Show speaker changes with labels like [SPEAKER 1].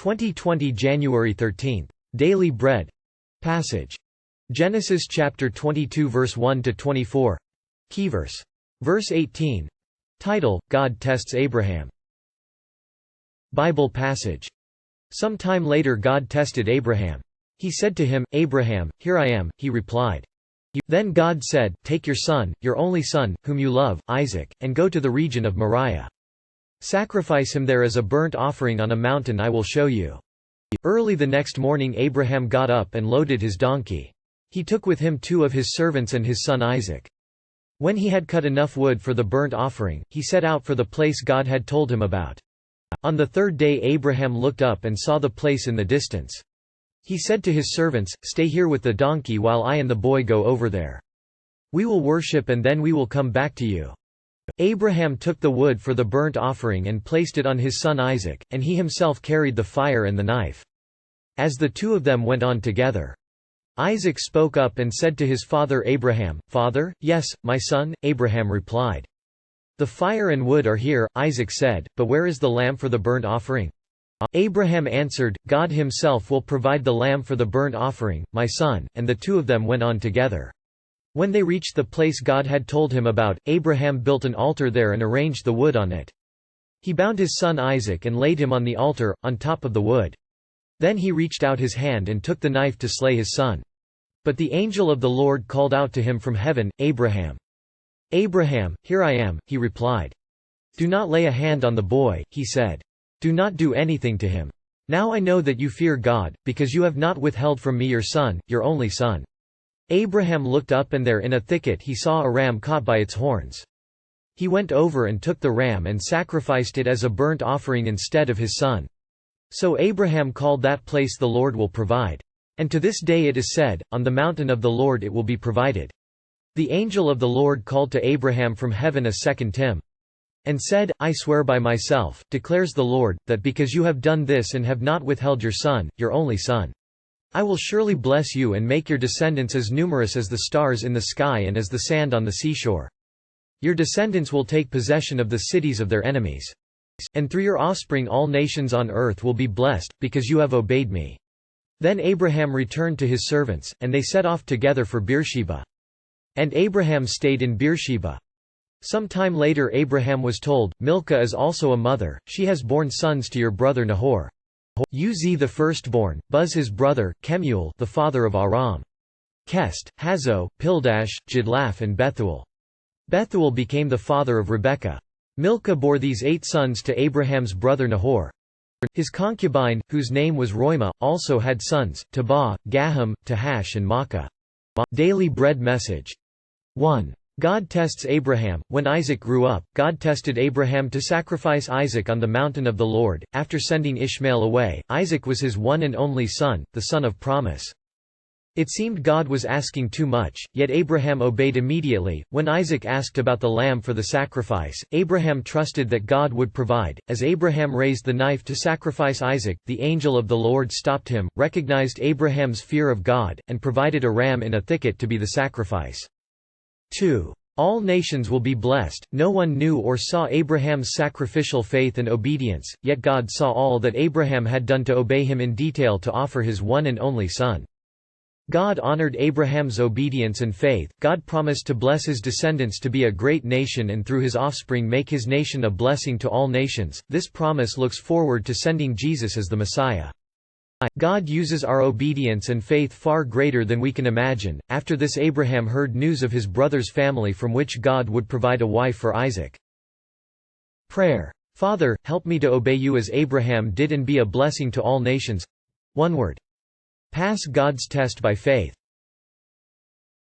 [SPEAKER 1] 2020 January 13. Daily Bread. Passage. Genesis chapter 22 verse 1 to 24. Keyverse. Verse 18. Title: God tests Abraham. Bible passage. Some time later God tested Abraham. He said to him, "Abraham, here I am," he replied. Then God said, "Take your son, your only son, whom you love, Isaac, and go to the region of Moriah. Sacrifice him there as a burnt offering on a mountain I will show you." Early the next morning Abraham got up and loaded his donkey. He took with him 2 of his servants and his son Isaac. When he had cut enough wood for the burnt offering, he set out for the place God had told him about. On the 3rd day Abraham looked up and saw the place in the distance. He said to his servants, "Stay here with the donkey while I and the boy go over there. We will worship and then we will come back to you." Abraham took the wood for the burnt offering and placed it on his son Isaac, and he himself carried the fire and the knife. As the 2 of them went on together, Isaac spoke up and said to his father Abraham, "Father?" "Yes, my son," Abraham replied. "The fire and wood are here," Isaac said, "but where is the lamb for the burnt offering?" Abraham answered, "God himself will provide the lamb for the burnt offering, my son," and the 2 of them went on together. When they reached the place God had told him about, Abraham built an altar there and arranged the wood on it. He bound his son Isaac and laid him on the altar, on top of the wood. Then he reached out his hand and took the knife to slay his son. But the angel of the Lord called out to him from heaven, "Abraham! Abraham, here I am," he replied. "Do not lay a hand on the boy," he said. "Do not do anything to him. Now I know that you fear God, because you have not withheld from me your son, your only son." Abraham looked up and there in a thicket he saw a ram caught by its horns. He went over and took the ram and sacrificed it as a burnt offering instead of his son. So Abraham called that place "The Lord will provide." And to this day it is said, "On the mountain of the Lord it will be provided." The angel of the Lord called to Abraham from heaven a second time, and said, "I swear by myself, declares the Lord, that because you have done this and have not withheld your son, your only son, I will surely bless you and make your descendants as numerous as the stars in the sky and as the sand on the seashore. Your descendants will take possession of the cities of their enemies. And through your offspring all nations on earth will be blessed, because you have obeyed me." Then Abraham returned to his servants, and they set off together for Beersheba. And Abraham stayed in Beersheba. Some time later Abraham was told, "Milcah is also a mother, she has borne sons to your brother Nahor. Uz the firstborn, Buz his brother, Kemuel the father of Aram, Kest, Hazo, Pildash, Jidlaph and Bethuel. Bethuel became the father of Rebekah. Milcah bore these 8 sons to Abraham's brother Nahor. His concubine, whose name was Roimah, also had sons, Tabah, Gaham, Tahash and Makkah. Daily Bread Message. 1. God tests Abraham. When Isaac grew up, God tested Abraham to sacrifice Isaac on the mountain of the Lord. After sending Ishmael away, Isaac was his one and only son, the son of promise. It seemed God was asking too much, yet Abraham obeyed immediately. When Isaac asked about the lamb for the sacrifice, Abraham trusted that God would provide. As Abraham raised the knife to sacrifice Isaac, the angel of the Lord stopped him, recognized Abraham's fear of God, and provided a ram in a thicket to be the sacrifice. 2. All nations will be blessed. No one knew or saw Abraham's sacrificial faith and obedience, yet God saw all that Abraham had done to obey him in detail to offer his one and only son. God honored Abraham's obedience and faith. God promised to bless his descendants to be a great nation and through his offspring make his nation a blessing to all nations. This promise looks forward to sending Jesus as the Messiah. God uses our obedience and faith far greater than we can imagine. After this Abraham heard news of his brother's family from which God would provide a wife for Isaac. Prayer. Father, help me to obey you as Abraham did and be a blessing to all nations. One word. Pass God's test by faith.